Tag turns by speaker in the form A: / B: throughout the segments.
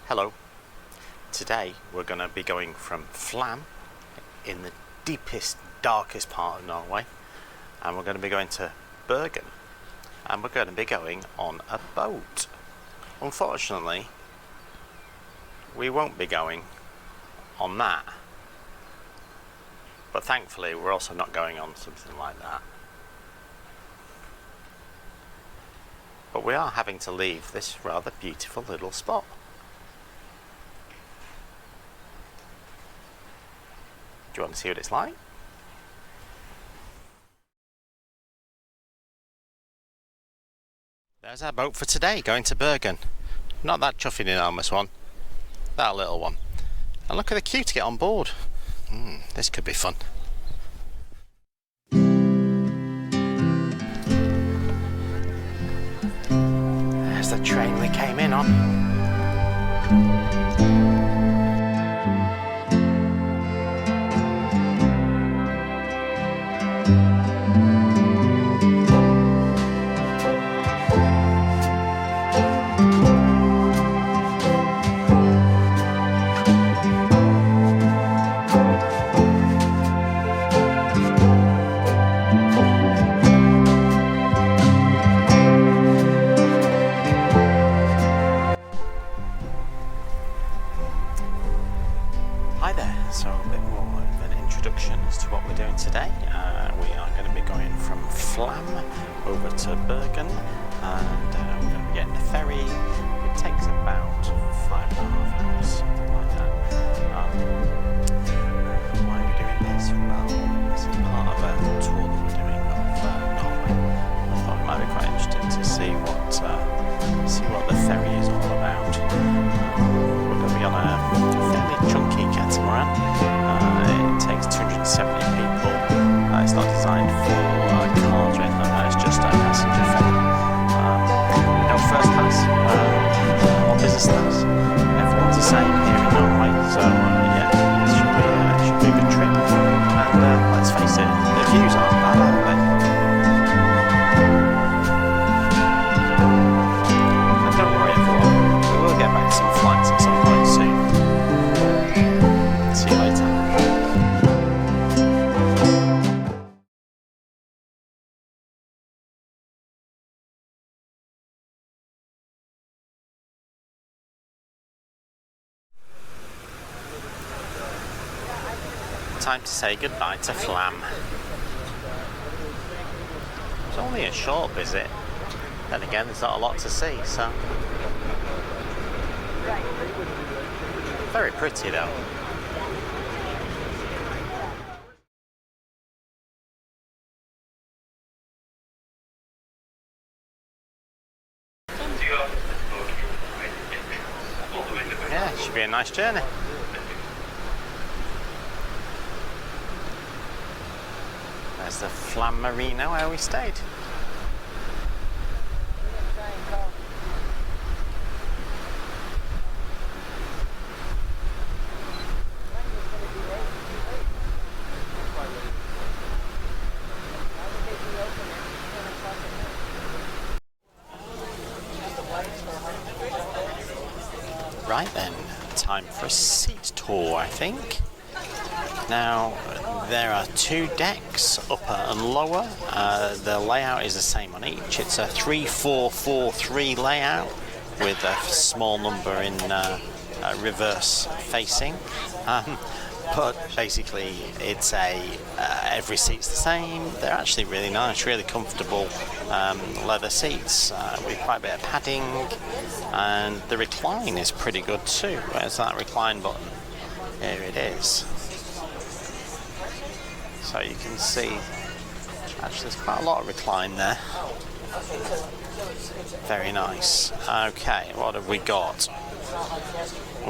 A: Hello. Today we're going to be going from Flåm in the deepest, darkest part of Norway, and we're going to be going to Bergen, and we're going to be going on a boat. Unfortunately, we won't be going on that, but thankfully we're also not going on something like that. But we are having to leave this rather beautiful little spot. Do you want to see what it's like? There's our boat for today, going to Bergen. Not that chuffing enormous one, that little one. And look at the queue to get on board. This could be fun. There's the train we came in on. So a bit more of an introduction as to what we're doing today. We are going to be going from Flåm over to Bergen, and we're going to be getting the ferry. It takes about 5.5 hours, something like that. Why are we doing this? Well, this is part of a tour that we're doing of Norway. I thought it might be quite interesting to see what the ferry is all about. We're going to be on a fairly chunky catamaran. It takes 270 people. It's not designed for cars or anything like that. It's just a passenger ferry. No first class or business class. Everyone's the same here in Norway. So yeah, it should be a good trip. And let's face it, the views aren't bad, are they? And don't worry everyone, we will get back some flights at some point soon. See you later. Time to say goodbye to Flåm. It's only a short visit. Then again, there's not a lot to see, so. Very pretty though. Yeah, it should be a nice journey. There's the Flåm Marina where we stayed. Right then, time for a seat tour, I think. Now, there are two decks, upper and lower. The layout is the same on each. It's a 3-4-4-3 layout with a small number in reverse facing. But basically, it's every seat's the same. They're actually really nice, really comfortable leather seats with quite a bit of padding, and the recline is pretty good too. Where's that recline button? Here it is. So you can see, actually there's quite a lot of recline there. Very nice. Okay, what have we got?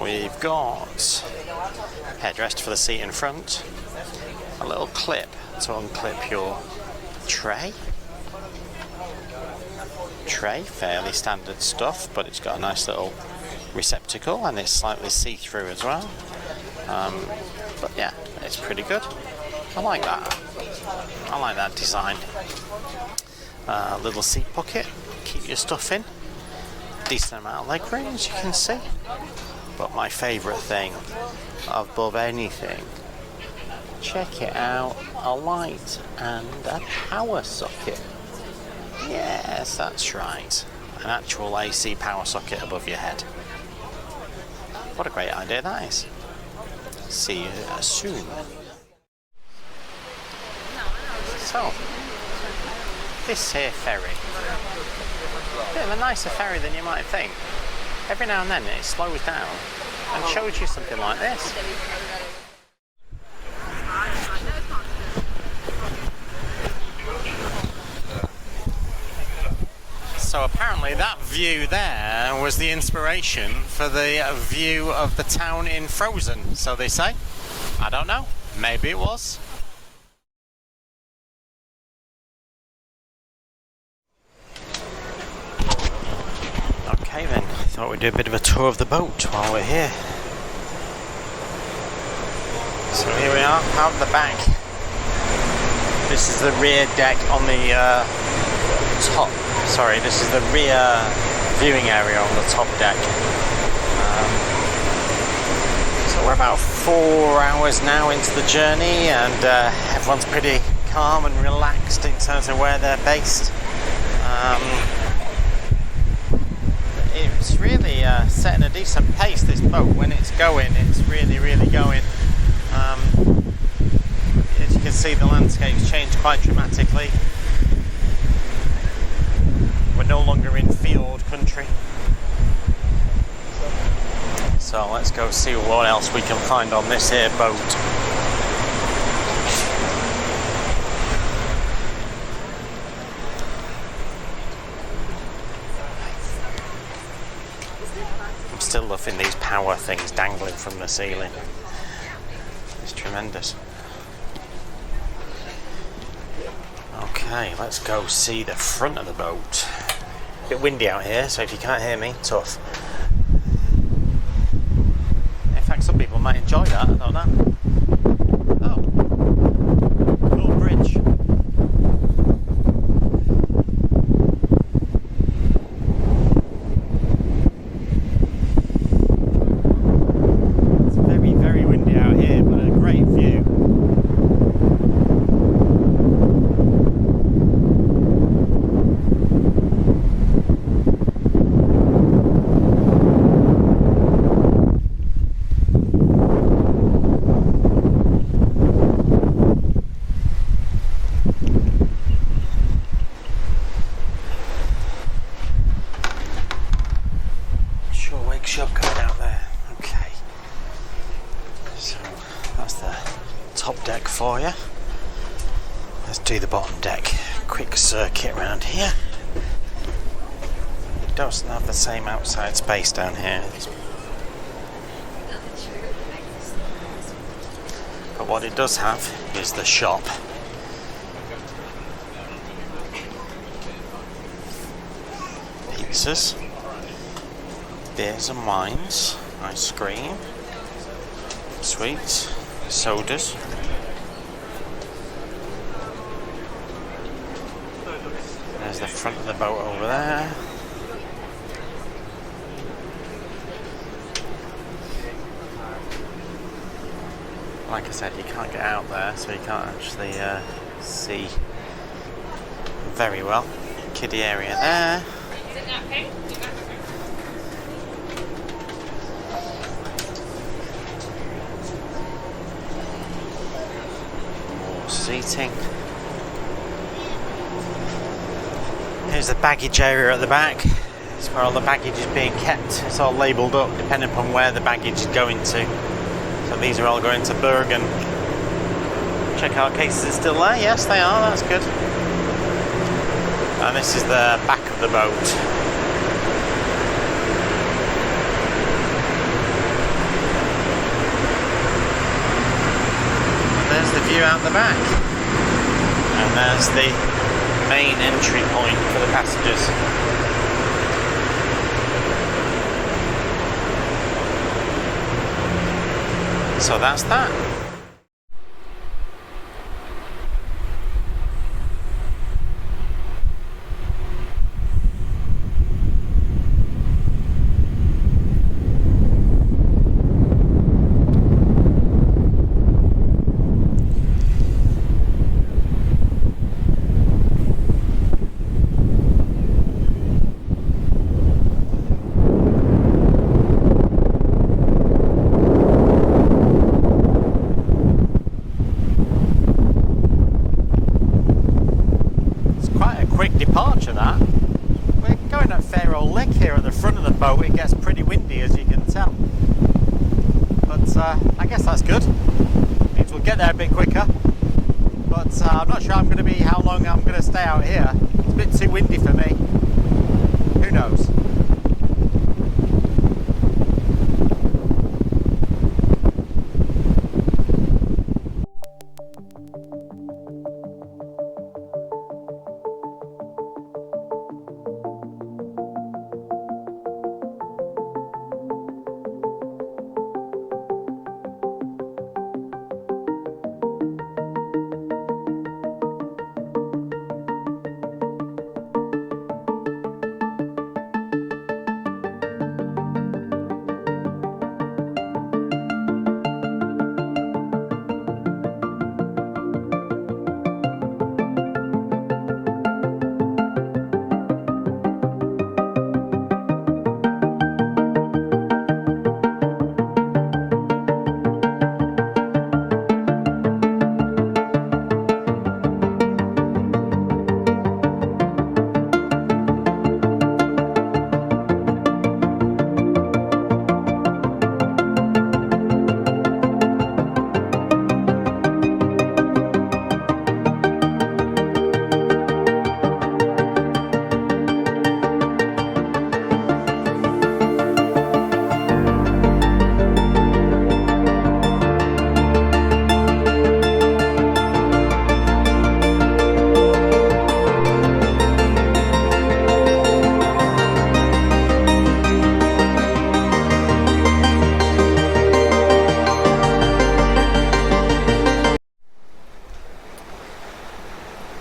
A: We've got headrest for the seat in front, a little clip to unclip your tray, fairly standard stuff, but it's got a nice little receptacle and it's slightly see-through as well. But yeah, it's pretty good. I like that design. Little seat pocket, keep your stuff in. Decent amount of leg room, as you can see. But my favourite thing above anything, check it out, a light and a power socket. Yes, that's right. An actual AC power socket above your head. What a great idea that is. See you soon. So, this here ferry. Bit of a nicer ferry than you might think. Every now and then it slows down and shows you something like this. So apparently that view there was the inspiration for the view of the town in Frozen, so they say. I don't know, maybe it was. Okay then, thought we'd do a bit of a tour of the boat while we're here. So here we are, out the back. This is the rear deck on the top. Sorry, this is the rear viewing area on the top deck. So we're about 4 hours now into the journey, and everyone's pretty calm and relaxed in terms of where they're based. It's really setting a decent pace, this boat. When it's going, it's really going. As you can see, the landscape's changed quite dramatically. We're no longer in fjord country. So let's go see what else we can find on this here boat. I'm still loving these power things dangling from the ceiling. It's tremendous. Okay, let's go see the front of the boat. A bit windy out here, so if you can't hear me, tough. In fact, some people might enjoy that, I don't know. Oh, cool bridge. It's very windy out here, but a great view. Shop coming out there. Okay, so that's the top deck for you. Let's do the bottom deck. Quick circuit around here. It doesn't have the same outside space down here, but what it does have is the shop. Pizzas, beers and wines, ice cream, sweets, sodas. There's the front of the boat over there. Like I said, you can't get out there, so you can't actually see very well. Kiddie area there. Seating. Here's the baggage area at the back. It's where all the baggage is being kept. It's all labelled up depending upon where the baggage is going to. So these are all going to Bergen. Checkout cases are still there. Yes, they are. That's good. And this is the back of the boat. There's the view out the back, and there's the main entry point for the passengers. So that's that. old lick here at the front of the boat. It gets pretty windy, as you can tell. But I guess that's good. Means we'll get there a bit quicker. But I'm not sure how long I'm going to stay out here. It's a bit too windy for me. Who knows?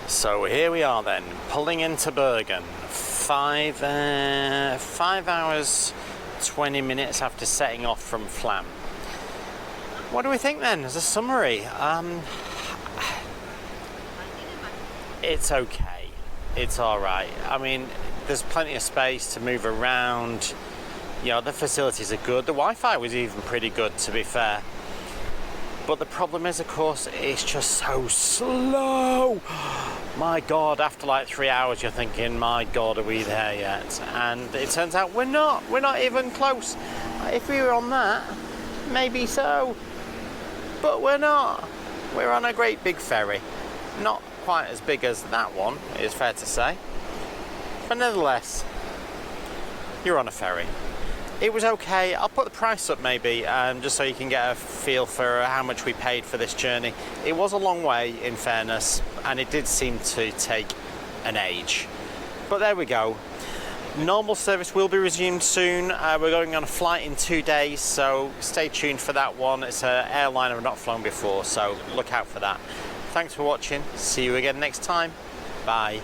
A: So here we are then, pulling into Bergen, 5 hours 20 minutes after setting off from Flåm. What do we think then as a summary? It's okay, it's alright. I mean, there's plenty of space to move around, you know, the facilities are good, the Wi-Fi was even pretty good, to be fair. But the problem is, of course, it's just so slow. My God, after like 3 hours, you're thinking, my God, are we there yet? And it turns out we're not even close. If we were on that, maybe so, but we're not. We're on a great big ferry. Not quite as big as that one, it's fair to say. But nevertheless, you're on a ferry. It was okay. I'll put the price up maybe, just so you can get a feel for how much we paid for this journey. It was a long way, in fairness, and it did seem to take an age. But there we go. Normal service will be resumed soon. We're going on a flight in 2 days, so stay tuned for that one. It's an airline I've not flown before, so look out for that. Thanks for watching. See you again next time. Bye.